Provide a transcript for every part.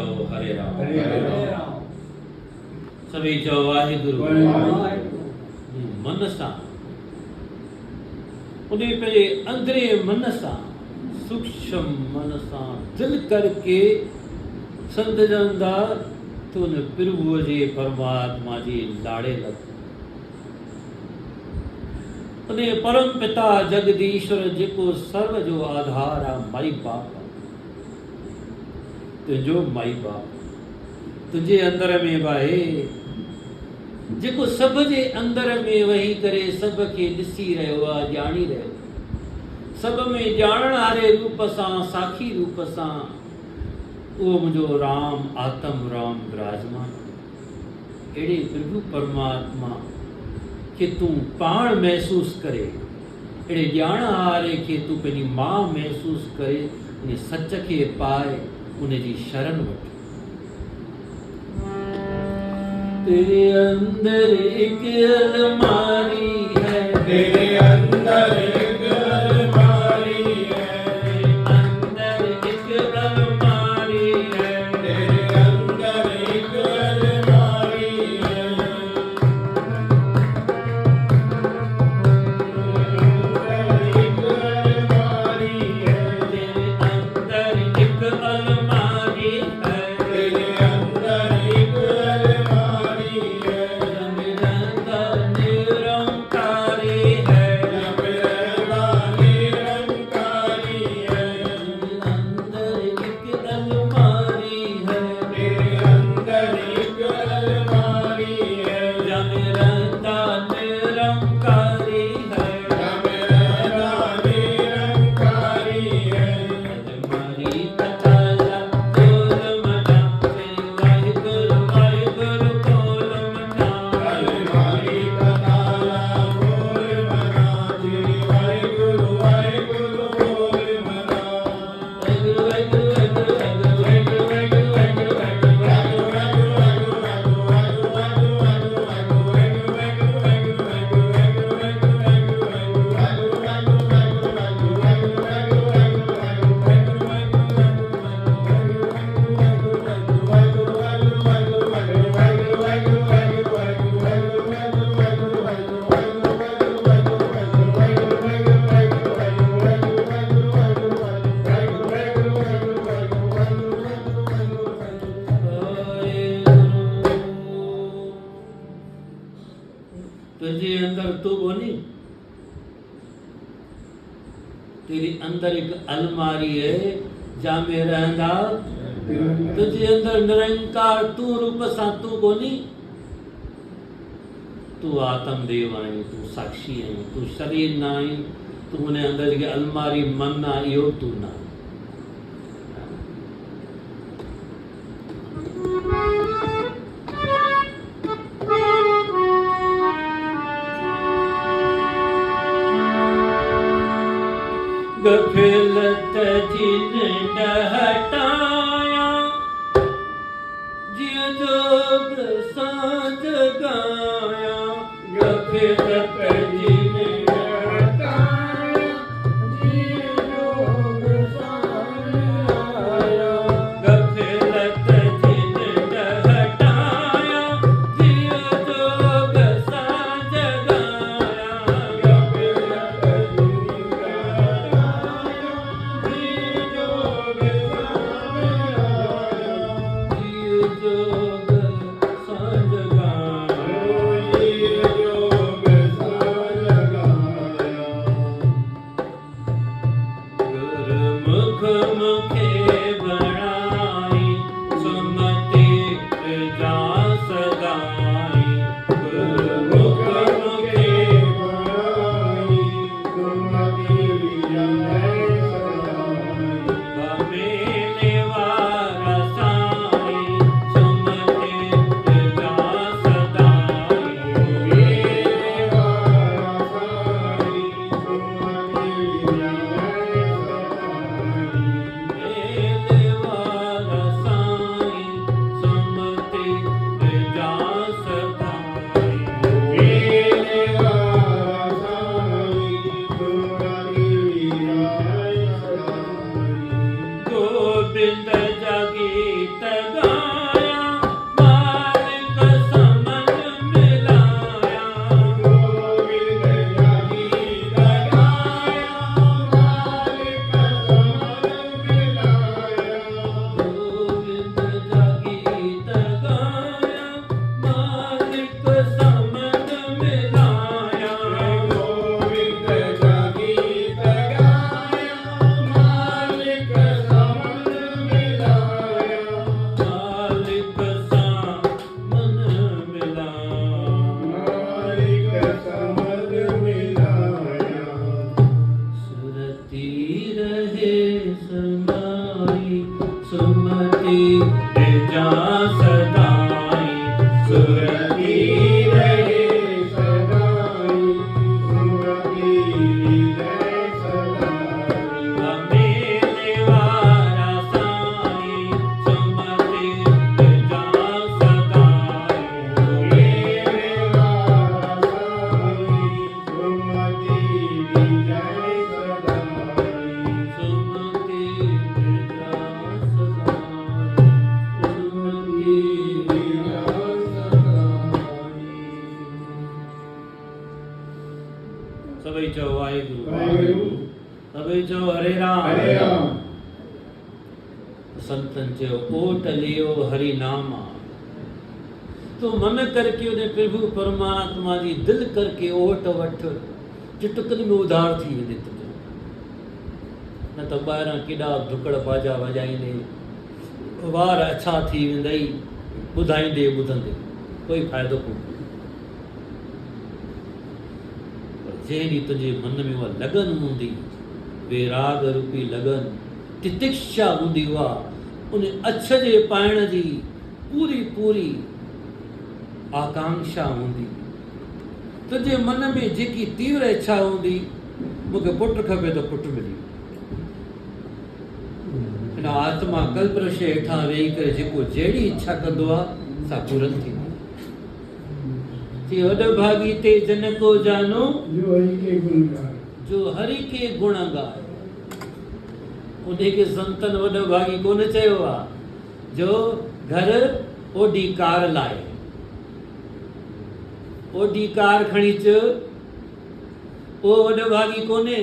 चओ हरे राम हरे राम सभी चओ वाहिगुरु मन सां उन्हें पे अंदरे मन सां सूक्ष्म मन सां दिल करके संत जनदा तो उन प्रभु जे परमात्मा जी लाड़े लग उन्हें परम पिता जगदीश्वर जेको सर्व जो आधार आ माई बाप तुझो माई बाप तुझे अंदर में बाहे जेको सब जे अंदर में वही करे सब के ॾिसी रहियो आहे ॼाणी रहियो सब में ॼाणण वारे रूप सां साखी रूप सां उहो मुंहिंजो राम आत्म राम विराजमान अहिड़े प्रभु परमात्मा के तूं पाण महसूस करे अहिड़े ॼाण वारे खे तूं पंहिंजी मां महसूस करे उन सच खे पाए उन जी शरण वठ तेरे अंदर एक अलमारी है तेरे अंदर एक अलमारी है तेरे अंदर एक अलमारी है तेरे अंदर एक अलमारी है एक अलमारी है तेरे अंदर एक अलमारी है तेरे अंदर एक अलमारी है रंग निरंकारी है मेरा निरंकारी है अंदर एक अलमारी है तेरे अंदर एक अलमारी है जगरंदा निरंकारी है मेरा निरंकारी है हमारी कथाला बोल मना वाहिगुरु वाहिगुरु बोल मना अलमारी का ताला बोल मना तेरी वाहिगुरु वाहिगुरु बोल मना वाहिगुरु वाहिगुरु वाहिगुरु वाहिगुरु तुझे अंदर तू बोनी तेरी अंदर एक अलमारी है जा में रहंदा तुझे अंदर निरंकार तू रूप सां तू कोनी तू आत्म देव आई तू साक्षी आई तू शरीर ना आई तू उन अंदर जेके अलमारी मन आहे इहो तू ना गफलत जिन हटाया जिय जोग सांझ गाया गफलत जिन हटाया जिय जोग साया गफलत जिन हटाया जिय जोग सांझ गाया जिय जोग सांझ गाया गुरमुख मुखे बनाई सुमति जा सदाई गुरमुख मुखे बमेले वारा साई सुमति जा सदाई सुमति रहे समाई, सुमति जा सदाई, सुरती रहे सदाई, सुमति जय सदाई। मेले वारा साई, सुमति जा सदाई, मेरे वाला साई, सुमति जय सदाई। सुमति जा सदाई, सुमति जय सदाई। सभई चओ वाहेगुरु, वाहेगुरु। सभई चओ हरे राम। हरे राम। संतन चयो ओट लियो हरि नामा, तो मन करके उन्हें प्रभु परमात्मा जी दिल करके ओट वठ चुटकनि में उधार थी वेंदे तुंहिंजो। न त ॿाहिरां केॾा धुकड़ बाजा वॼाईंदे वार अछा थी वेंदई, ॿुधाईंदे ॿुधंदे कोई फ़ाइदो कोन्हे। पर जंहिं ॾींहुं तुंहिंजे मन में उहा लगन हूंदी, वैराग रूपी लगन, तितिक्षा हूंदी, उहा उन अछ जे पाइण जी पूरी पूरी आकांक्षा हूंदी, तुंहिंजे मन में जेकी तीव्र इच्छा हूंदी, मूंखे पुटु खपे त पुटु मिली। हिन आत्मा कल्पवृक्ष हेठां वेही करे जेको जहिड़ी इच्छा कंदो आहे सा पूरन थींदी। चई वॾ भागी ते जन को जानो, जो हरि के गुण गाए। जो हरि के गुण गाए। उन्हें के संतन वॾ भागी कोन चयो आहे जो घर ओडी कार लाए, ओडी कार खणी अच, उहो वॾ भागी कोन्हे।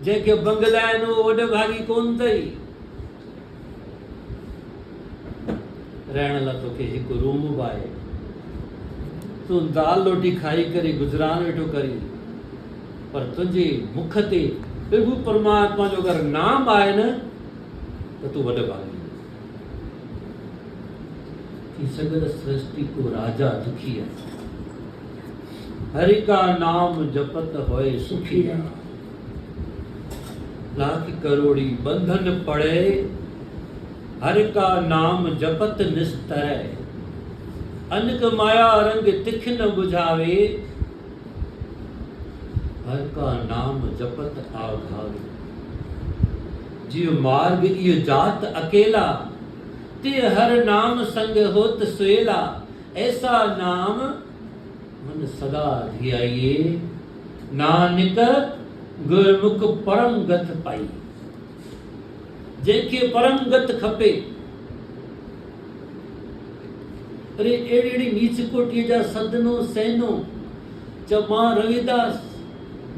जंहिंखे बंगला आहिनि उहो वॾ भागी कोन अथई। रहण लाइ तोखे हिकु रूम बि आहे, तूं दाल रोटी खाई करे गुज़रान वेठो करी, पर तुंहिंजे मुख ते प्रभु परमात्मा जो अगरि नाम आहे न त तूं वॾ भागी। थी सगल सृष्टि को राजा दुखी है, हरि का नाम जपत होए सुखी। लाख करोड़ी बंधन पड़े, हरि का नाम जपत निस्तरै। अनक माया रंग तिख न बुझावे, हर का नाम जपत आघावे। जियो मार्ग इयो जात अकेला, ते हर नाम संग होत सुएला। ऐसा नाम मन सदा धियाइए, नानक गुरमुख परम गत पाई। जंहिंखे परम गत खपे, अरे अहिड़ी अहिड़ी नीच कोटीअ जा सदनो सैनो चमा रविदास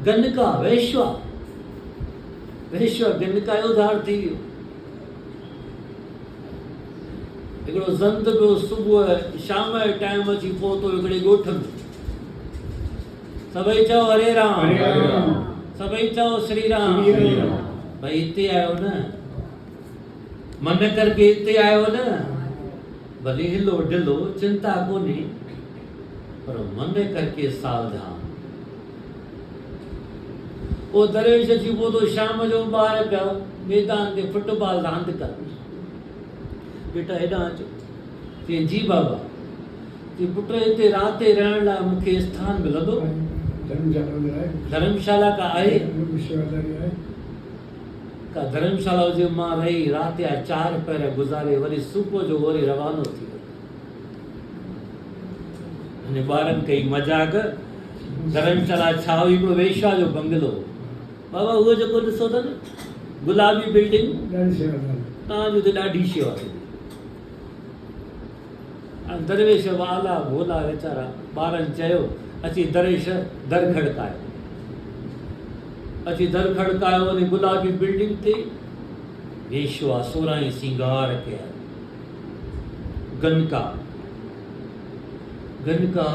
गनका वैश्वा, वैश्वा गनका जो उधार थी वियो। हिकिड़ो संत पियो सुबुह शाम जे टाइम अची पहुतो हिकिड़े ॻोठ में। सभई चओ हरे राम, हरे राम। सभई चओ श्री राम। श्री राम। भाई हिते आयो न, मन करके हिते आयो न, भले हिलो ढिलो चिंता कोन्हे, पर मन करके सावधान। वो दरवेश अची पहुतो शाम जो, ॿार पिया मैदान ते फुटबॉल रांदि कर। बेटा हेॾां अचो। चई जी बाबा। चई पुट हिते राति रहण लाइ मूंखे स्थान मिलंदो? धर्मशाला का आहे? का धर्मशाला हुजे, मां रही राति जा 4 पहर गुज़ारे वरी सुबुह जो वरी रवानो थी वियो। अने ॿारनि कई मजाक, धर्मशाला छा हुई? हिकिड़ो वेश्या जो बंगलो। बाबा उहो जेको ॾिसो था न गुलाबी बिल्डिंग, तव्हांजो त ॾाढी शेवा थी। दरवेश वाला भोला वीचारा ॿारनि चयो, अची दरवेश दर खड़कायो। अची दर खड़कायो, वरी गुलाबी बिल्डिंग ते वेश्वा 16 सिंगार कया। गनका गनका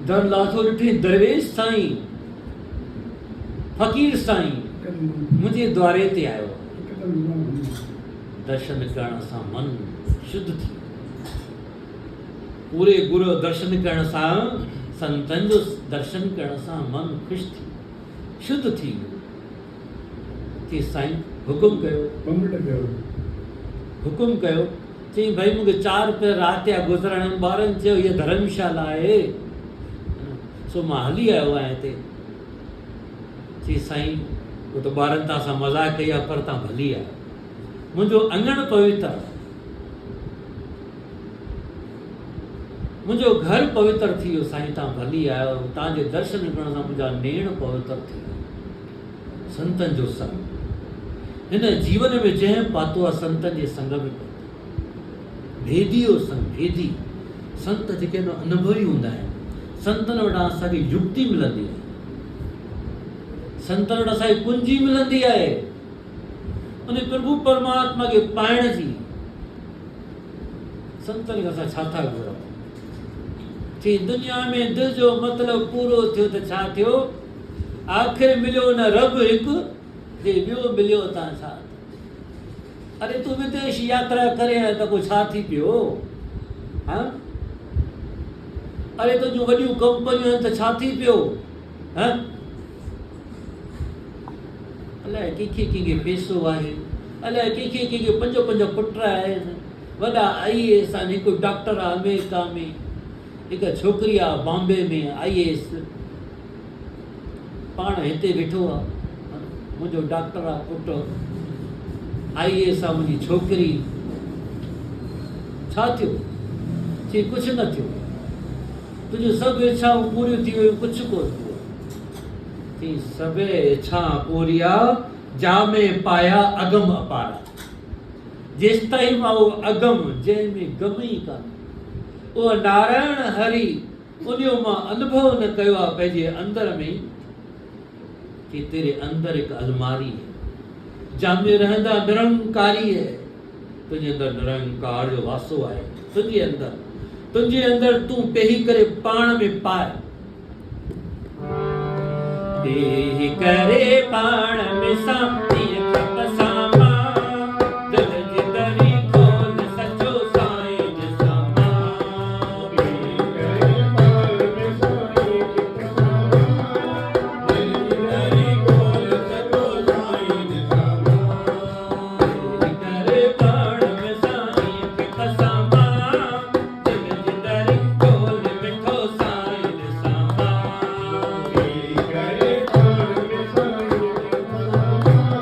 दर लाथो ॾिठी, दरवेश साईं, फ़कीर साईं मुंहिंजे द्वारे ते आयो। दर्शन करण सां मन शुद्ध थी। पूरे गुरु दर्शन करण सां, संतन जो दर्शन करण सां मन ख़ुशि थी, शुद्ध थी वियो। चई साईं हुकुम कयो। पंगड़ कयो। हुकुम कयो। चई भाई मूंखे 4 पैर राति जा गुज़रण आहिनि। ॿारनि चयो हीअ धर्मशाला आहे, सो मां हली आयो आहियां हिते। चई साईं उहो त ॿारनि तां सां मज़ाक कई आहे, पर तव्हां भली आहियो। मुंहिंजो अङण पवित्र आहे, मुंहिंजो घर पवित्र थी वियो साईं, तव्हां भली आहियो। तव्हांजे दर्शन करण सां मुंहिंजा नेण पवित्र थी विया। संतनि जो संग हिन जीवन में जंहिं पातो आहे, संतनि जे संग में पातो। भेदियो संग, भेदी संत जेके अनुभवी हूंदा आहिनि। संतनि वटां असांखे युक्ति मिलंदी आहे, संतनि वटां असांखे कुंजी मिलंदी आहे उन प्रभु परमात्मा खे पाइण जी। संतनि खां असां छा था घुरूं? चई दुनिया में दिलि जो मतिलबु पूरो थियो त छा थियो? आख़िर मिलियो न रब हिकु, जे ॿियो मिलियो तव्हां छा? अरे तूं विदेश यात्रा करे त पोइ छा थी पियो? हा, अरे तुंहिंजूं वॾियूं कंपनियूं आहिनि त छा थी पियो? हा, अलाए कंहिंखे कंहिंखे पैसो आहे, अलाए कंहिंखे कंहिंखे 5 पुट आहिनि, वॾा IAS आहिनि। हिकु डॉक्टर आहे अमेरिका में, हिकु छोकिरी आहे बॉम्बे में IAS। पाण हिते वेठो आहे, मुंहिंजो डॉक्टर आहे पुटु, IAS आहे मुंहिंजी छोकिरी। छा थियो? चई कुझु न थियो, तुंहिंजूं सभु इच्छाऊं पूरियूं थी वियूं, कुझु कोन थियो। चई सभु इच्छा पूरिया जामे पाया अगम अपारा। जेसि ताईं मां उहो अगम जंहिंमें गम ई कान, उहो नारायण हरि उनजो मां अनुभव न कयो आहे पंहिंजे अंदर में, कि तेरे अंदर हिकु अलमारी है, जामे रहंदा निरंकारी है। तुंहिंजे अंदरि निरंकार जो वासो आहे। तुंहिंजे अंदरि तूं पेही करे पाण में पाए, पेही करे पाण में शांति खपसामा, दिल जी दरी खोल सचो साईं ॾिसामा। पेही करे पाण में शांति खपसामा, दिल जी दरी खोल सचो साईं ॾिसामा। पेही करे पाण में साईं खपसामा, दिल जी दरी खोल मिठो साईं ॾिसामा। पेही करे पाण में शांति खपसामा,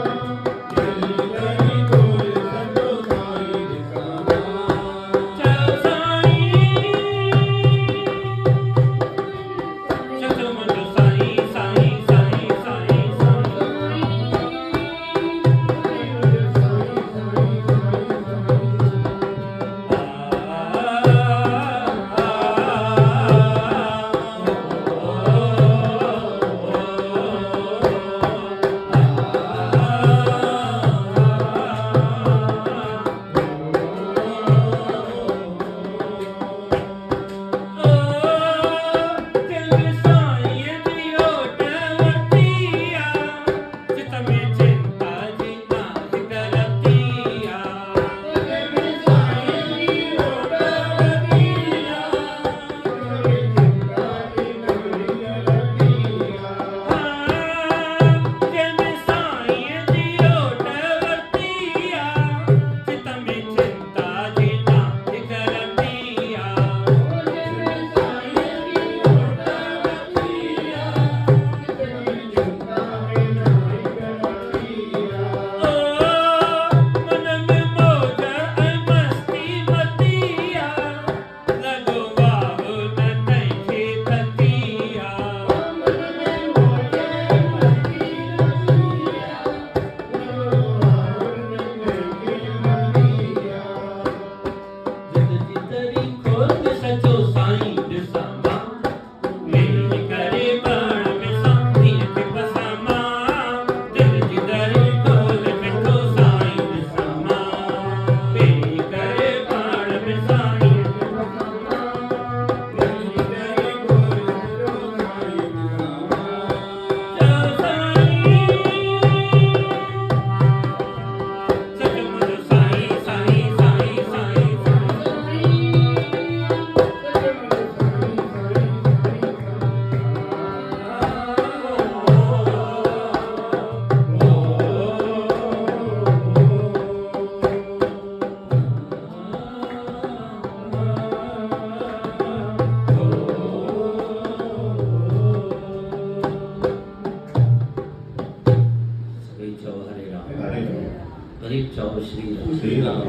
राम हरे राम वरी चओ श्री राम श्री राम।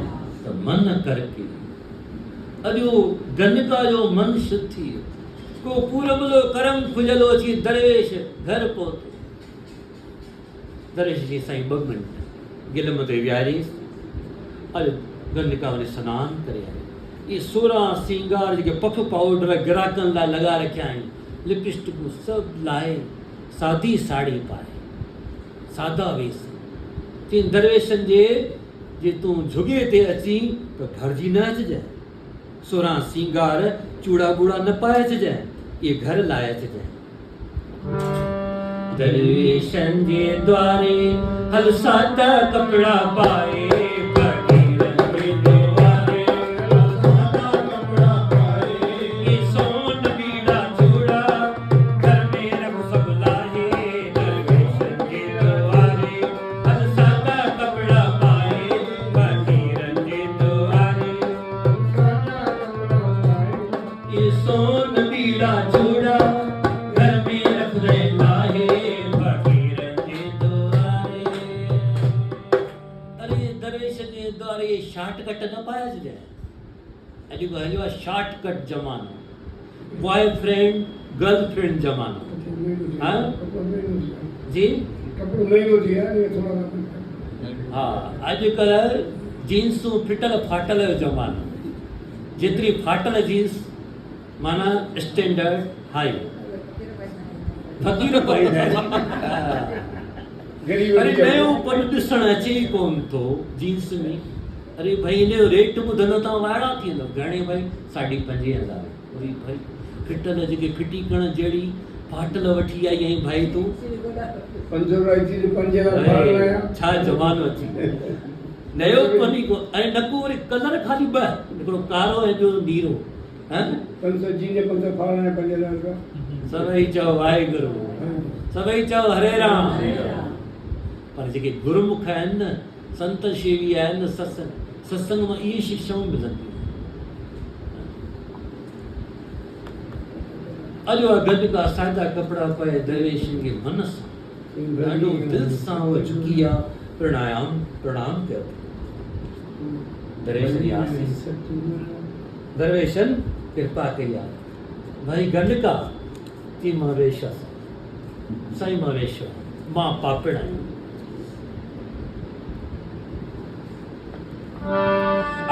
त मन करके अॼु गंगा जो मन शुद्ध थी वियो को पूरब जो करम खुजलो अची दरवेश घर पहुतो दरवेश जी साईं 2 मिंट गिलम ते विहारीस अॼु गंगा वञी सनानु करे आयो ये 16 सिंगार जेके पफ पाउडर ग्राहकनि लाइ लॻा रखिया आहिनि लिपस्टिकूं सभु लाहे सादी साड़ी पाए सादा वेस चई दरवेशनि जे तूं झुगे ते अची त भरिजी न अचिजांइ 16 सिंगार चूड़ा बूड़ा न पाए अचिजांइ ये घर लाए अचिजांइ दरवेशनि जे द्वारे हल सादा कपिड़ा पाए शॉर्टकट न पाया जाए अॼु हलियो आहे शॉर्टकट ज़मानो बॉयफ्रेंड गर्लफ्रेंड ज़मानो हाँ जी कपिड़ो महंगो थी वियो आहे इहो थोरो हा अॼुकल्ह जींसूं फिटल फाटल जो ज़मानो जेतिरी फाटल जींस माना स्टैंडर्ड हाई फ़क़ीर पाईंदा आहिनि गरीब अरे नयो पन ॾिसण अचे ई कोन थो जींस में अरे भाई इन जो रेट ॿुधंदो तव्हां वाइड़ा थी वेंदो घणे भाई 5,500 वरी भाई फिटल जेके फिटी करण जहिड़ी फाटल वठी आई आहीं भाई तूं 500 थी 5,000 फाटल आया छा ज़मानो अची नयो पनी को ऐं नको वरी कलर खाली 2 हिकिड़ो कारो ऐं ॿियो नीरो हां 500 जी जे 500 फाटल आया 5,000 रुपया सभई चओ वाहेगुरु सभई चओ हरे राम पर जेके गुरुमुख आहिनि न संत शेवी आहिनि न सत्संग में इहे शिक्षाऊं मिलंदियूं अॼु गॾु का सादा कपिड़ा पाए दरवेशनि खे मन सां ॾाढो दिलि सां उहो झुकी आहे प्रणाम कयो दरवेशनि जी आसीस दरवेशन कृपा कई आहे भाई गॾु का ती मां वेश साईं मां वेश मां पापड़ आहियां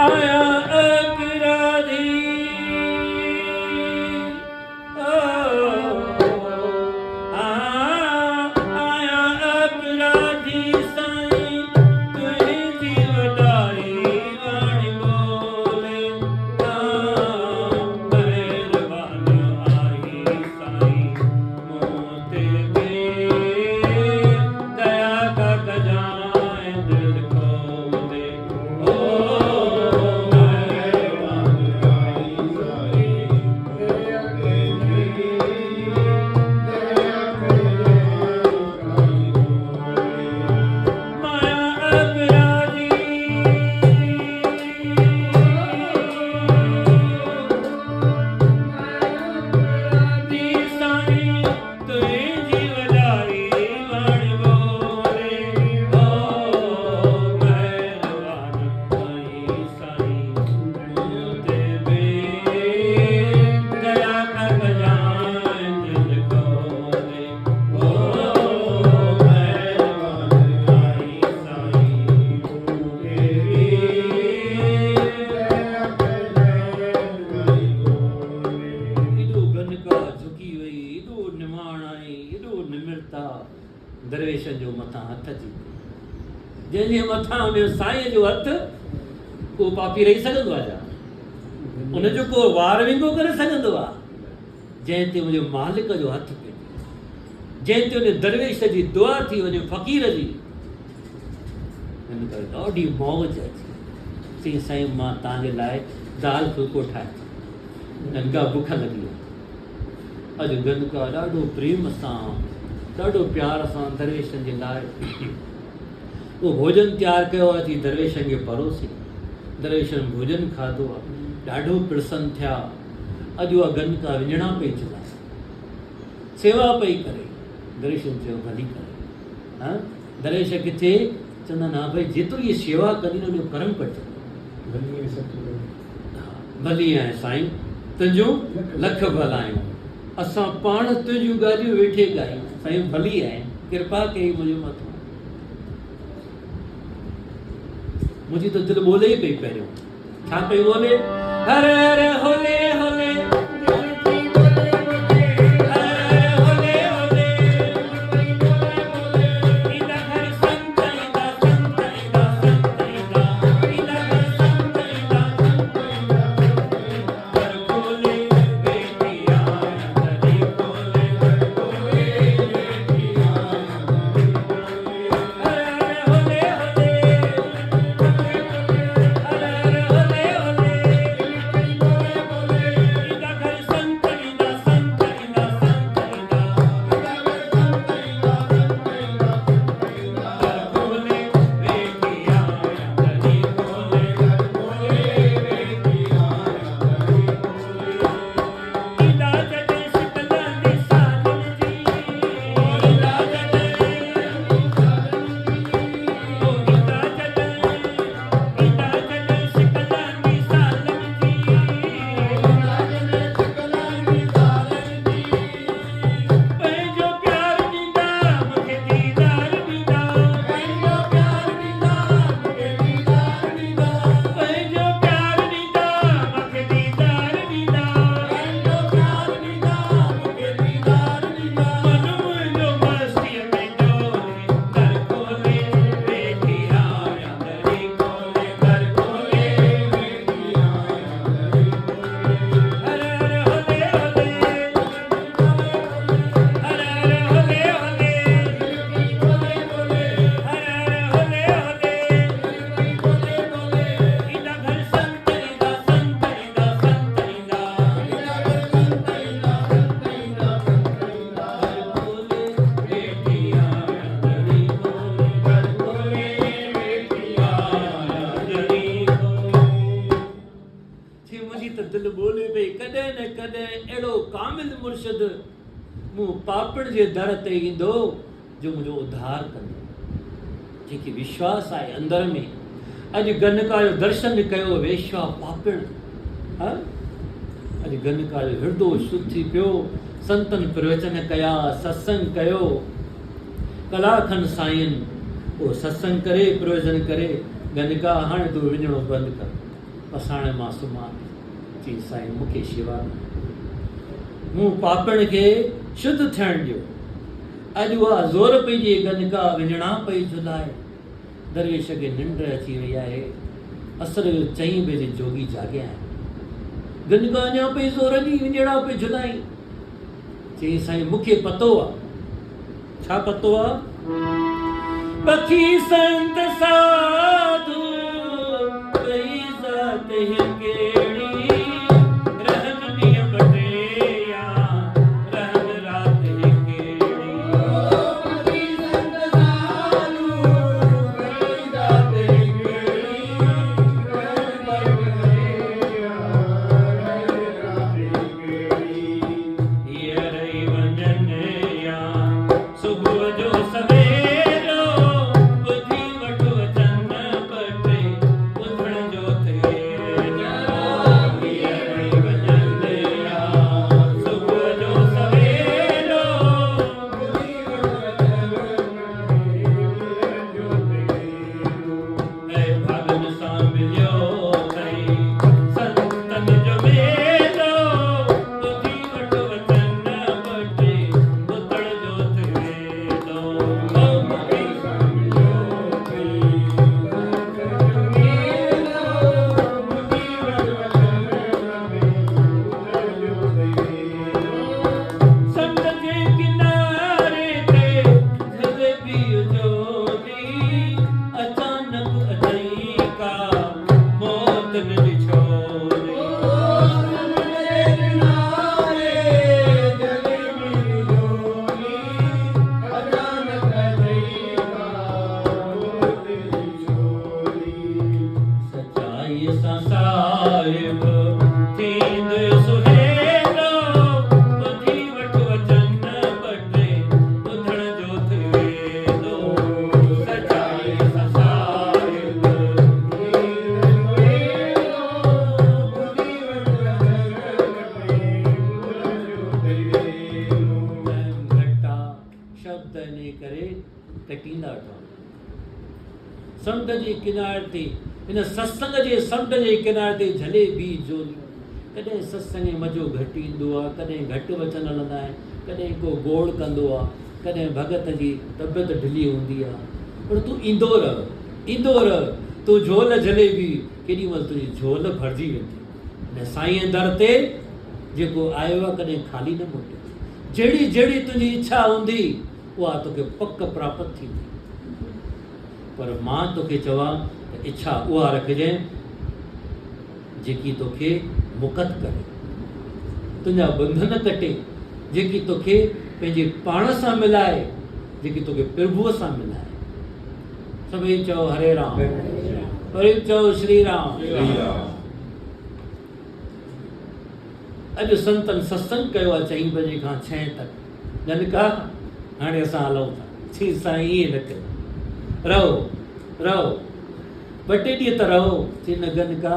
आया अपराधी आया अपराधी साईं तुझी वॾाई वाणी बोले महिरबान आई साईं मूं ते दया का खजाना दिल खोले दरवेशनि जो मथां हथ जी जंहिंजे मथां उन साईं जो हथ को पापी रही सघंदो आहे छा उनजो को वार विंगो करे सघंदो आहे जंहिं ते मुंहिंजो मालिक जो हथ पइजे जंहिं ते उन दरवेश जी दुआ थी वञे फ़क़ीर जी हिन करे ॾाढी मौज अची चई साईं मां तव्हांजे लाइ दाल फुल्को ठाहे गंगा बुख लॻी आहे अॼु गंगा ॾाढो प्रेम सां ॾाढो प्यार सां दरवेशनि जे लाइ उहो भोजन तयारु कयो आहे थी दरवेशनि खे परोसी दरवेशनि भोजन खाधो आहे ॾाढो प्रसन्न थिया अॼु उहा गंगा विञणा पई चला सेवा पई करे दरवेशनि चयो भली करे हां दरवेश किथे चवंदा आहिनि हा भई जेतिरी इहे शेवा कंदी न उनजो कर्म कटिजो। भली ऐं सतगुरु। भली आहे साईं तुंहिंजूं लख भलायूं, असां पाण तुंहिंजूं ॻाल्हियूं वेठे ॻायूं। साईं भली आहे, कृपा कई मुंहिंजे मथां। मुंहिंजी त दिलि ॿोले ई पई पहिरियों। छा पई ॿोले? हर हर होले होले मुर्शिद मूं पापड़ जे दर ते ईंदो जो मुंहिंजो उद्धार कंदो। जेके विश्वास आहे अंदर में, अॼु गनका जो दर्शन कयो वेश्वा पापड़, अॼु गनका जो हृदय शुद्ध थी पियो, संतन प्रवचन कया, सत्संग कयो, कलाकनि साईं उहो सत्संग करे प्रवचन करे गनका हाणे तूं विञणो बंदि कर, असाणे मां सुम्हां चई साईं मूंखे शेवा कर, मूं पापड़ खे शुद्ध थियण ॾियो। अॼु उहा ज़ोर पंहिंजी गनका विञणा पई झुलाए, दरवेश खे निंड अची वई आहे, असर जो 4 बजे जोगी जाॻिया आहिनि, गनका अञा पई ज़ोर ॾी विञणा पई झुलाई। चई साईं मूंखे पतो आहे। छा पतो आहे? पखी संत साधु कई ज़ात हिकिड़ी, रहन ॾींहं बटेया रहन रात हिकिड़ी। पखी संत साधु कई ज़ात हिकिड़ी, रहन बटेया रहन रात हिकिड़ी। हीअ रही वञनि या सुबुह जो सवेरो, ॿुधी वठो वचन ॿ टे ॿुधण जो थिए। हीअ रही वञनि या सुबुह जो सवेरो, ॿुधी वठो वचन ऐं भागनि सां मिलियो अथई संतन जो मेलो, ॿुधी वठो वचन ॿ टे ॿुधण जो थिए थो। भागनि सां मिलियो अथई संतन जो मेलो, ॿुधी वठो वचन ॿ टे ॿुधण जो थिए थो। संत जे किनारे ते जलेबी जोड़ी, अचानक अचई का मौत न छोड़ी। संत जे किनारे जलेबी जोड़ी, अचानक अचई का मौत न छोड़ी। सचाईअ सां साहिब थींदो सुहेलो, ॿुधी वठो वचन ॿ टे ॿुधण जो थिए थो। सचाईअ सां समुंड जे किनारे ते इन सत्संग जे समुंड जे किनारे ते झले बि जोली। कॾहिं सत्संग में मज़ो घटि ईंदो आहे, कॾहिं घटि वचन हलंदा आहिनि, कॾहिं को गोड़ कंदो आहे, कॾहिं भगत जी तबियत ढिली हूंदी आहे, पर तूं ईंदो रह, तूं झोल झले बि केॾी महिल तुंहिंजी झोल भरिजी वेंदी। ऐं साईं दर ते जेको आयो आहे कॾहिं ख़ाली न मोटे। जहिड़ी जहिड़ी तुंहिंजी इच्छा हूंदी उहा तोखे पक प्राप्त थींदी। पर मां तोखे चवां त इच्छा उहा रखजांइ जेकी तोखे मुक़त करे, तुंहिंजा बंधन कटे, जेकी तोखे पंहिंजे पाण सां मिलाए, जेकी तोखे प्रभुअ सां मिलाए। सभई चओ हरे राम, वरी चओ श्री राम। अॼु संतन सत्संग कयो आहे 4 बजे खां 6 तक। गनका हाणे असां हलूं था। छी साईं ईअं न कयो, रहो 2 टे ॾींहं त रहो। चई न गनका,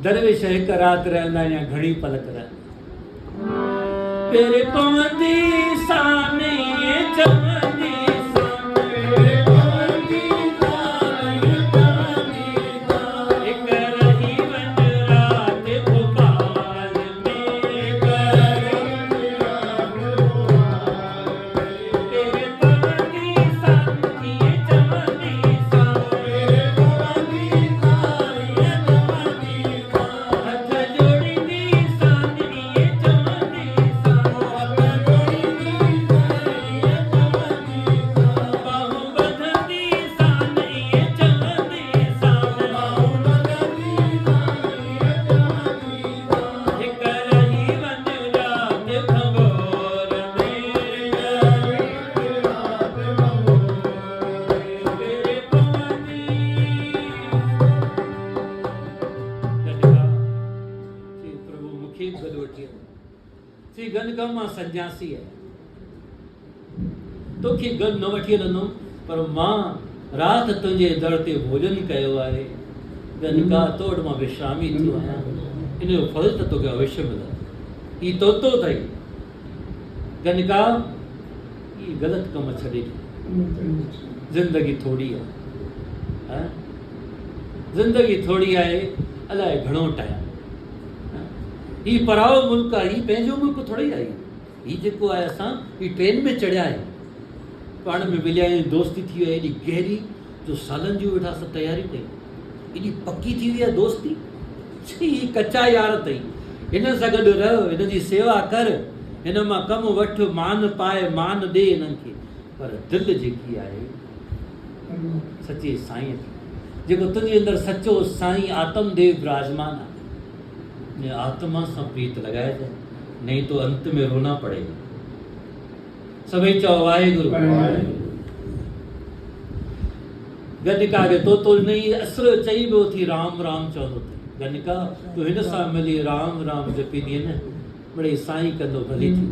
दरवेश हिकु राति रहंदा या घणी पलक रहंदा। तेरे पवंदी साने चवंदी साने पवंदी साने चवंदी साने एक रही वन रात भोपाल में एक रही रात भोपाल में तेरे पवंदी साने चवंदी साने पवंदी साने चवंदी साने हथ जोड़ींदी साने चवंदी गनका मां सन्यासी है, तोखे गन न वठी हलंदुमि, पर मां राति तुंहिंजे दर ते भोजन कयो आहे। गनका तोड़ मां विश्रामी थियो आहियां, इन जो फल त तोखे अवश्य मिलंदो। ही तोतो अथई गनका, ही ग़लति कम छॾे ॾे। ज़िंदगी थोड़ी आहे, ज़िंदगी थोड़ी आहे, अलाए घणो टाइम। ही पराओ मुल्क आहे, ही पंहिंजो मुल्क थोड़ी आहे। ही जेको आहे असां ही ट्रेन में चढ़िया आहियूं, पाण में मिलिया आहियूं, दोस्ती थी वई एॾी गहरी जो सालनि जूं वेठा असां तयारी कयूं। एॾी पकी थी वई आहे दोस्ती। ही कचा यार अथई, हिन सां गॾु रह, हिन जी सेवा कर, हिन मां कमु वठि, मान पाए, मान ॾे हिननि खे। पर दिलि जेकी आहे सचे साईं जी, जेको तुंहिंजे अंदरि सचो साईं आत्मदेव विराजमान आहे, आत्मा से प्रीत लगाया जाए, नहीं तो अंत में रोना पड़ेगा। सभी चओ वाहेगुरु। गनिका के तो नहीं असुर चई बो थी राम राम चवंदो थी। गनिका तू हिन सां मिली राम राम जपींदी न, बड़े साईं कंदो भली थी।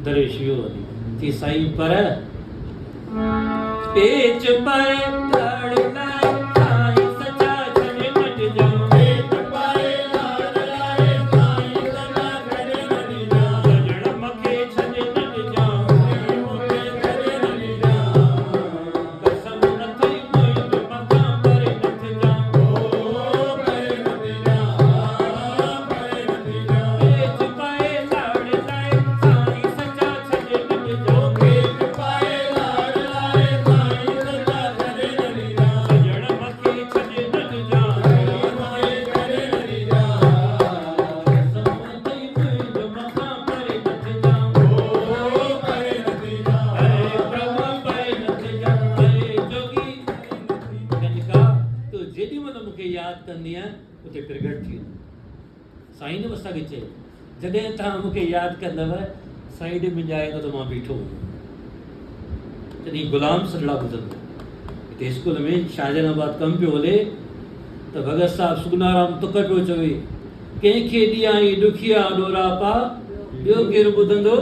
दरेश वियो वञी चई साईं पर पेच पाए लड़ लाए साईं सचा छॾे मट जाओ। उते प्रगट थी साईं ने असांखे चयो जॾहिं तव्हां मूंखे यादि कंदव साईं ॾे मिंजाए त मां बीठो तॾहिं गुलाम सॾड़ा ॿुधंदो। हिते स्कूल में शाहजहानाबाद कमु पियो हले त भगत साहिबु सुगनाराम तुक पियो चवे कंहिंखे ॾियाई ॾुखिया ॾोरा पा ॿियो केरु ॿुधंदो।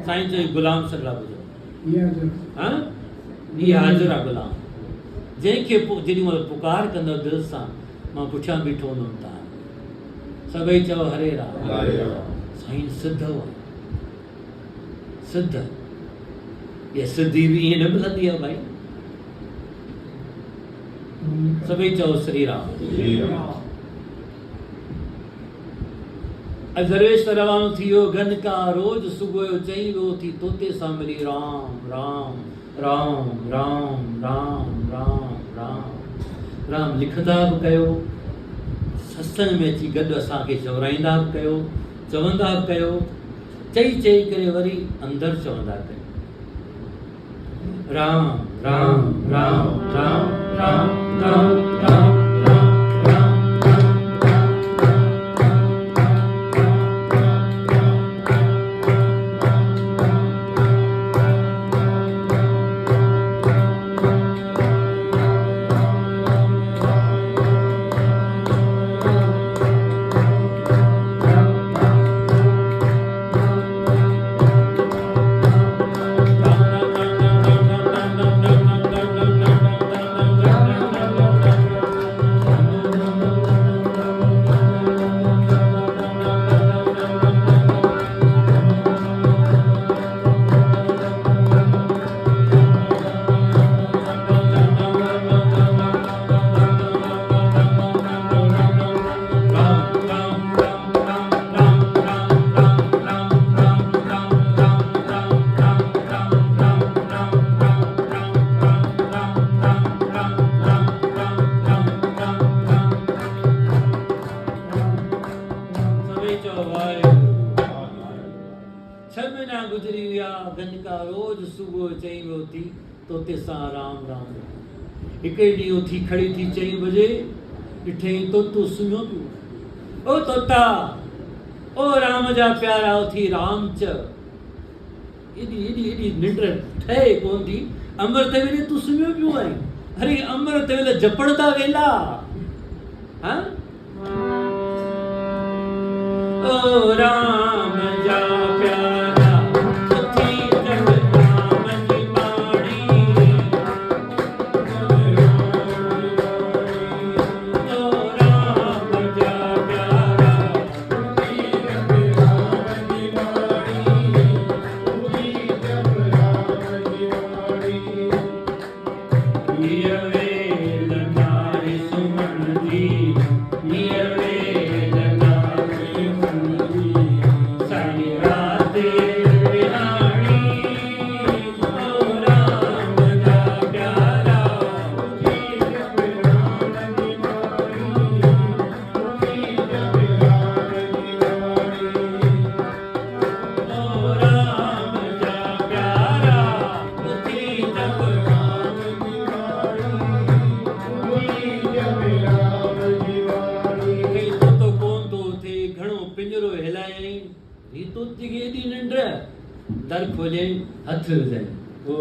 साईं चई गुलाम सॾड़ा ॿुधो। हा इहा हाज़िर आहे गुलाम जंहिंखे जेॾी महिल पुकार कंदो दिलि सां मां पुठियां बीठो हूंदुमि तव्हां सभई चओ हरे राम। साईं सिद्ध हुआ सिद्ध। इहा सिद्धि बि ईअं न मिलंदी आहे भाई। सभई चओ श्री राम। दरवेश त रवानो थी वियो गनका रोज सुबुह जो चई वियो थी तोते सां मिली राम राम राम राम राम राम राम राम लिखंदा बि कयो, सत्संग में अची गॾु असांखे चवराईंदा बि कयो, चवंदा बि कयो, चई चई करे वरी अंदरि चवंदा कयो राम राम राम राम राम राम राम गुजरी विया गनका रोज सुबुह चई वियो थी तोते सां राम राम। हिकु ॾींहुं उथी खड़ी थी 4 बजे ॾिठई तोतो सुम्हियो पियो। ओ तोता ओ राम जा प्यारा उथी राम च। एॾी निंड ठहे कोन थी। अमृत वेले तूं सुम्हियो पियो आहीं। अरे अमृत वेले जपणदा वेला हाँ? ओ राम जा प्यारा उथी जग राम जी बाणी। ओ राम जा प्यारा उथी जग राम जी बाणी। उथी जग राम जी बाणी। ये वेल नारी सुमन जी, ये वेल नारी सुमन जी, सारी रात बिहारी। ओ राम जा प्यारा उठी जब राम जी बाणी। उठी जब राम जी बाणी। ओ राम जा प्यारा उठी जब राम जी बाणी। उठी जब राम जी बाणी। कई तो कोन तो थे घणो पिंजरो हिलायई। ही तो तिगे दी निंड दर खोले हथ विझाई। ओ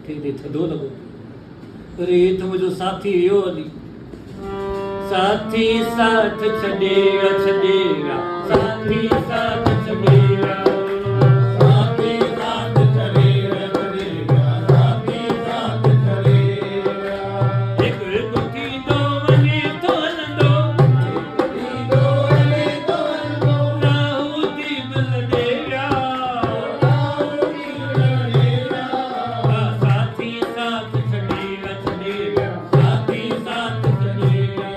थे थदो लॻो। अरे हे त मुंहिंजो साथी वियो हली। साथी साथ छॾेगा छॾेगा, साथी साथ छॾेगा, साथी साथ छॾेगा छॾेगा, साथी साथ छॾेगा। हिकु हिकु थींदो वञे थो हलंदो, हिकु थींदो वञे थो हलंदो, राहु की बिल ॾेगा, राहु की बिल ॾेगा। साथी साथ छॾेगा छॾेगा, साथी साथ छॾेगा,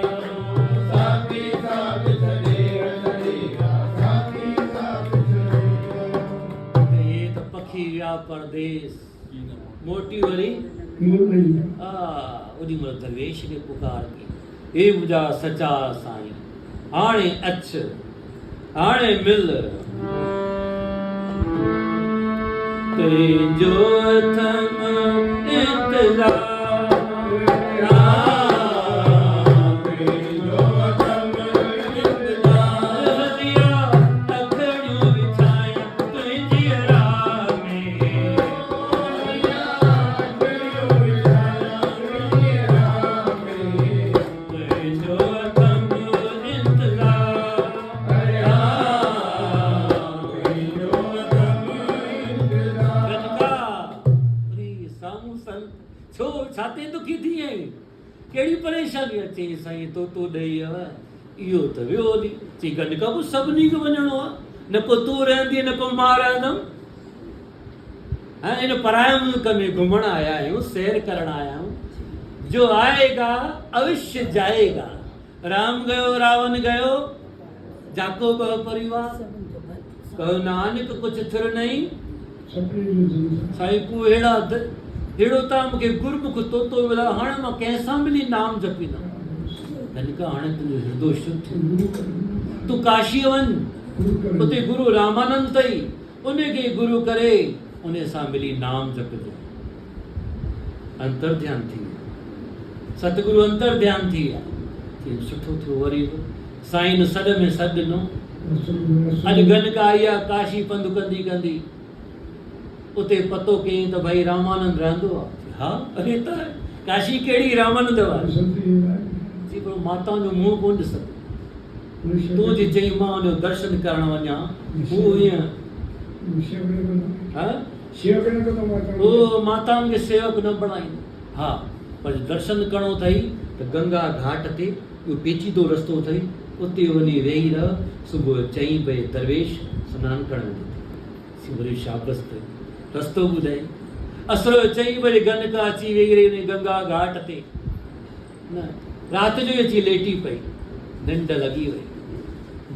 साथी साथ छॾेगा छॾेगा, साथी साथ छॾेगा। ये त पखी विया परदेस, मोटी वरी ओॾी महिल दरवेश खे पुकार कई, हे मुंहिंजा सचा साईं, हाणे अच, हाणे मिल। तुंहिंजो अथम इंतज़ार, तुंहिंजो अथम इंतज़ार। हदिया अखड़ियूं विछाया तुंहिंजी राह में, हदिया अखड़ियूं विछाया तुंहिंजी राह में। तुंहिंजो अथम इंतज़ार, तुंहिंजो अथम इंतज़ार। गनका अरे साम्हूं संत छो छाते दुखी थी आहीं? कहिड़ी परेशानी अचे साईं तो ॾेई आव। इहो त वियो हली। चई गनका पोइ सभिनी खे वञिणो आहे, न को तूं रहंदी न को मां रहंदमि। हाणे इन पराए मुल्क में घुमण आया आहियूं, सैर करण आया आहियूं। जो आएगा अवश्य जाएगा। राम गयो रावण गयो जाको बह परिवार, कहो नानक कुछ थिर नहीं सपने जो जिंदा साईं को हेड़ो ता मूंखे गुरमुख तोतो मिला, हाणे मां कंहिंसां मिली नाम जपींदमि। गनका हाणे तुंहिंजो हृदय शुद्ध थियो। तूं काशी वञ, उते गुरु रामानंद अथई, उनखे गुरु करे उन सां मिली नाम जपजो। अंतर ध्यान थी वियो, सतगुरु अंतर ध्यान थी विया। सुठो थियो वरी बि साईं सॾ में सॾ ॾिनो। अॼु गनका आई आहे काशी पंधु कंदी कंदी, उते पतो कयईं त भाई रामानंद रहंदो आहे। हा अरे त काशी कहिड़ी रामानंद वारी जी, पर माताउनि जो मुंहुं कोन ॾिसंदो। तूं जे चई मां उनजो दर्शन करणु वञा, हू ईअं माताउनि खे सेवक न बणाईंदो। हा पर दर्शन करणो अथई त गंगा घाट ते इहो पेचीदो रस्तो अथई, उते वञी वेही रह। सुबुह 4 बजे दरवेश सनानु करणु वेंदो, वरी शाबस ते रस्तो ॿुधाई। असुर 4 बजे गनका अची वेही रही गंगा घाट ते, न राति जो अची लेटी पई, निंड लॻी वई।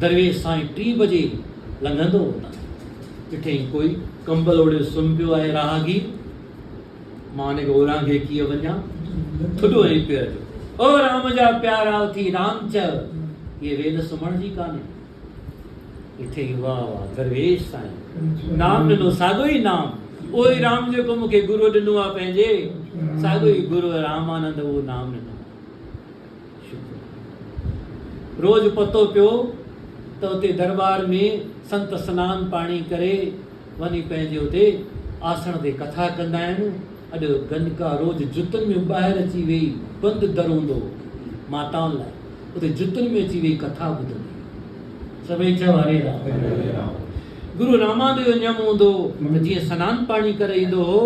दरवेश साईं 3 बजे लंघंदो हुतां, ॾिठईं कोई कंबल ओढ़े सुम्ही पियो आहे राहगीर। मां हुनखे ओरांगे कीअं वञा, थुॾो ऐं पेर जो ओ राम जा प्यारा थी राम चयो, ये वेद सुम्हण जी कान्हे। ॾिठईं वाह वाह दरवेश साईं नाम ॾिनो, साॻियो ई नाम, उहो ई राम जेको मूंखे गुरु ॾिनो आहे पंहिंजे, साॻियो ई गुरु रामानंद उहो नाम ॾिनो। रोज़ पतो पियो त उते दरबार में संत सनानु पाणी करे वञी पंहिंजे उते आसन ते कथा कंदा आहिनि। अॼु गनका रोज़ जुतनि में ॿाहिरि अची वेही, बंदि दर हूंदो माताउनि लाइ, उते जुतनि में अची वेही कथा ॿुधंदी। सभई चयो हरे राम। गुरु रामानंद जो नियम हूंदो त जीअं सनानु पाणी करे ईंदो हो,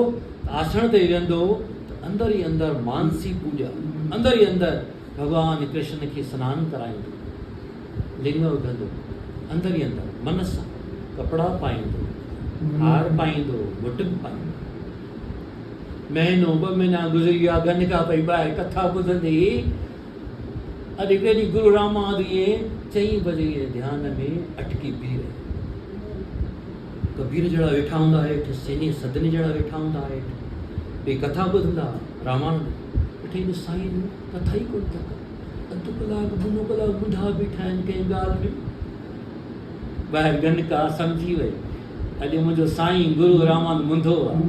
आसन ते वेहंदो त अंदरि ई अंदरि मानसी पूॼा, अंदरि ई अंदरि भॻवानु कृष्ण खे सनानु कराईंदो, लिंग उघंदो, अंदरि ई अंदरि मन सां कपिड़ा पाईंदो, हार पाईंदो, मुटुक पाईंदो। महीनो 2 महीना गुज़री विया, गनका पई ॿाहिरि कथा ॿुधंदी। अॼु केॾी गुरु रामानंद इहे 4 बजे ध्यान में अटकी बीह रहे। कबीर जहिड़ा वेठा हूंदा हेठि, सेनी सदनी जहिड़ा वेठा हूंदा हेठि, ॿई कथा ॿुधंदा रामानंद। ॾिठईं साईं कथा ई कोन था कनि, अधु कलाकु मुनो कलाकु ॿुधा बीठा आहिनि कंहिं ॻाल्हि में। ॿाहिरि गनका सम्झी वई, अॼु मुंहिंजो साईं गुरु रामानंद मुंधो आहे,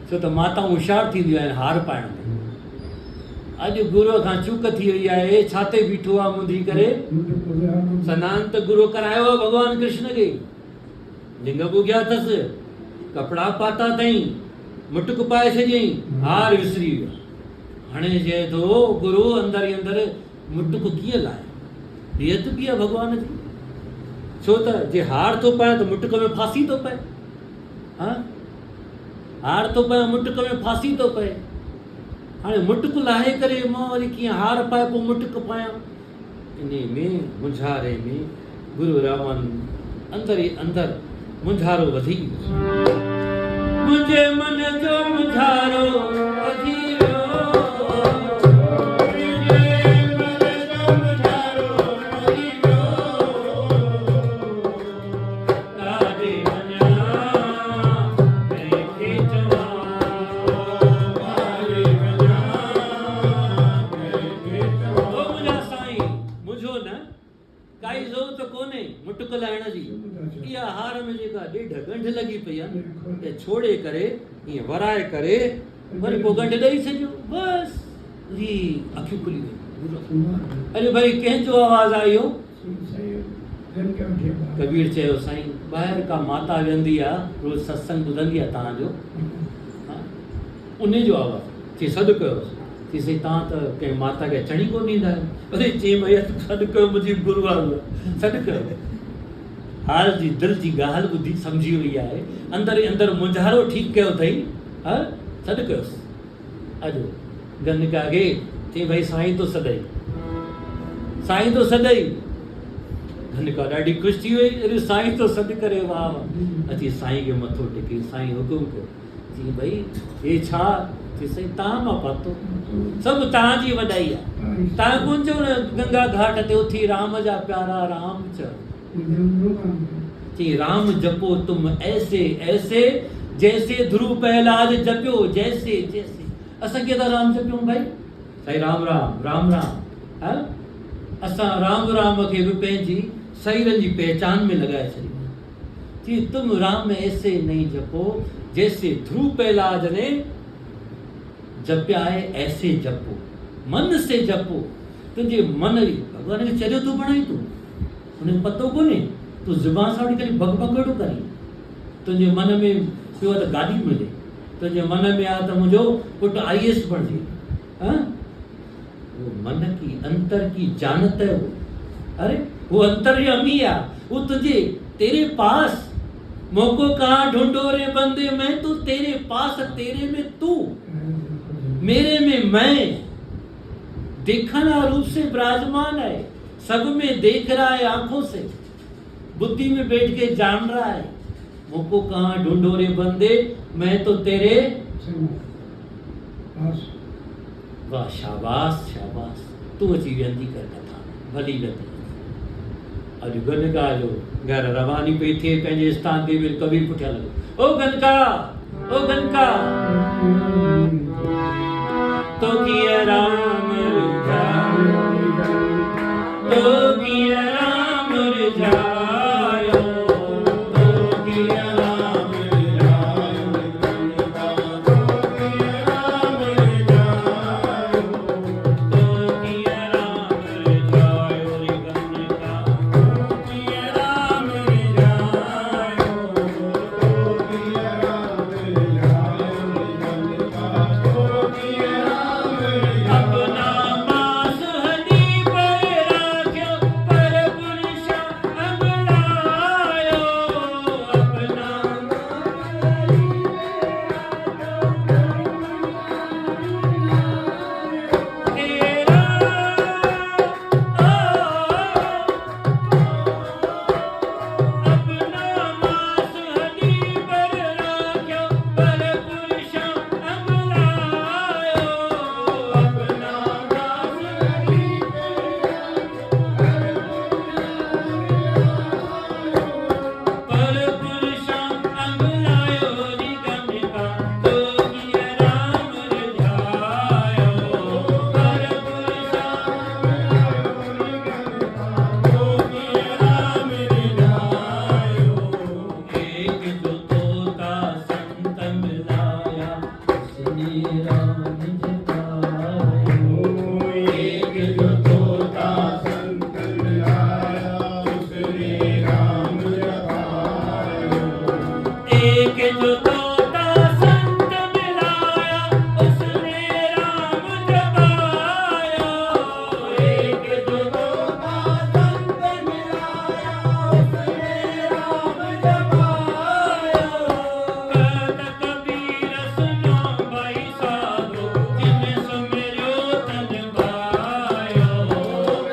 छो त माताऊं होशियारु थींदियूं आहिनि हार पाइण में। अॼु गुरूअ खां चूक थी वई आहे, छाते बीठो आहे मुंधी करे। सनानु त गुरू करायो आहे भॻवानु कृष्ण खे, लिंग ॿुघिया अथसि, कपिड़ा पाता अथई, मुटुक पाए छॾियईं, हार विसरी वियो। हाणे चए थो गुरू अंदरि ई अंदरि मुटुक कीअं लाहे, रियत बि आहे भॻवान जी। छो त जे हार थो पाए त मुटुक में फासी थो पए। हा हार थो पए, मुटुक में फासी थो पए। हाणे मुटुक लाहे करे मां वरी कीअं हार पाए पोइ मुटुक पायां। इन में मुंझारे में गुरु रामानंद अंदरि ई अंदरि मुंझारो वधी वियो। मुंहिंजे मन जो मुंझारो वधी वियो, काई ज़रूरत कोन्हे मुटुक लाहिण जी। इहा हार में जेका ॾेढ गंढ लॻी पई आहे, त छोड़े करे ईअं वराए करे वरी पोइ गंढ ॾेई छॾियो, बसि ही अखियूं खुली वयूं। अरे भाई कंहिंजो आवाज़ु आयो? कबीर चयो साईं ॿाहिरि का माता वेंदी आहे, रोज़ सत्संग ॿुधंदी आहे तव्हांजो, उन जो आवाज़ु। चई सॾु कयोसि। चई साईं तव्हां त कंहिं माता खे अचण ई कोन ॾींदा आहियो। अरे चई भैया सॾु कयो, मुंहिंजी गुरू आहे, सॾु कयो। हाल जी दिलि जी ॻाल्हि ॿुधी सम्झी वई आहे, अंदरि ई अंदरि मुंझारो ठीकु कयो अथई, हा सॾु कयोसि। अॼु गनका खे चई भई साईं तो सॾई, साईं तो सॾई। गनका ॾाढी ख़ुशि थी वई, अरे साईं तो सॾु करे, वाह वाह। अची साईं खे मथो टेकी, साईं हुकुम कयो। चई भई हे छा? कि सही तव्हां मां पतो सभु तव्हांजी वॾाई आहे। तव्हां कोन चओ न गंगा घाट ते उथी राम जा प्यारा राम चओ कि राम जपो तुम ऐसे ऐसे जैसे ध्रुव प्रहलाद जपियो जैसे जैसे। असां कीअं था राम जपियूं भाई? साईं राम राम राम राम। हा असां राम राम खे बि पंहिंजी शरीरनि जी पहचान में लॻाए छॾींदा कि तुम राम ऐसे नहीं जपो जैसे ध्रुव प्रहलाद ने जपिया है ऐसे जपो, मन से जपो। तुंहिंजे मन भॻवान खे चरियो तूं बणाई तूं उन्हें पतो कोन्हे तूं ज़ुबान सां वठी करे भग भग वेठो करी। तुंहिंजे मन में पियो त गाॾी मिले, तुंहिंजे मन में आहे त मुंहिंजो पुटु IAS बणिजे। हाँ वो मन की अंतर की जानत है वो। अरे वो अंतर्यामी है, वो तुझे तेरे पास मौको कहाँ ढूंढो रे बंदे, मैं तो तेरे पास तेरे में तू मेरे में मैं। देखना रूप से विराजमान है, सब में देख रहा है आंखों से, बुद्धि में बैठ के जान रहा है। मौको कहाँ ढूंढो रे बंदे, मैं तो तेरे। वाह शाबाश शाबाश, तू अची वेंदी कर कथा भली लती। अॼु गनका जो घर रवानी पई थिए पंहिंजे स्थान ते बि कबीर पुठियां लॻो। ओ गनका ओ गनका तो किया राम रिझायो, तो किया राम रिझायो, तो किया राम रिझायो, तो किया राम रिझायो, तो किया राम रिझायो रे गनका, तो किया राम रिझायो, तो किया राम रिझायो रे गनका, तो किया राम रिझायो। अपना मास हदी पर राख्यो पर पुरुष अमलायो, अपना तेरा अपना मास हदी पर राख्यो पर पुरुष अमलायो, अपना मास हदी पर पुरुष अमलायो रे गनका, तो किया राम रिझायो, पर पुरुष अमलायो रे गनका, तो किया राम रिझायो। एक जो तोता संत मिलाया उसने राम जगायो, एक जो तोता संत मिलाया उसने राम जगायो, एक जो तोता संत मिलाया उसने राम जगायो, एक जो तोता संत मिलाया उसने राम जगायो। कहत कबीर सुनो भाई साधो, जिन सुमिरो तन भायो,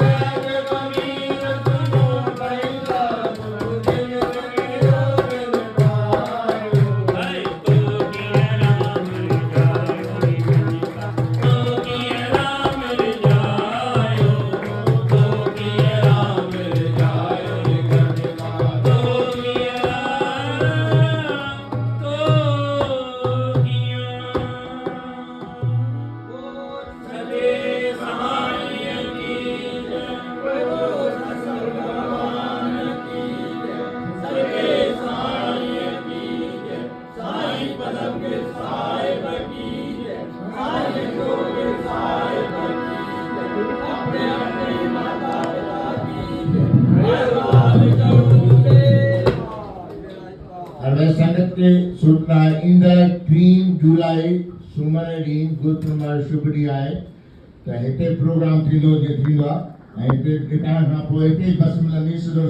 कहत कबीर सुनो भाई साधो, जिन सुमिरो तन भायो। हाय तो किया राम रिझायो रे गनका, तो किया राम रिझायो, तो किया राम रिझायो रे गनका, तो किया सदे साईं की जय, भगवान की जय, सदे साईं की जय, साईं पदम के साहिब की जय, साईं जोग साहिब की जय, अपने अपने माता पिता की जय, भगवान करूँगे। Harvest Sangat ke Sutla in the 3 July Sumarin Gurpurma Shubhdiyai त हिते प्रोग्राम थींदो जे थींदो आहे ऐं हिते हितां खां पोइ हिते बस मिलंदी सिधो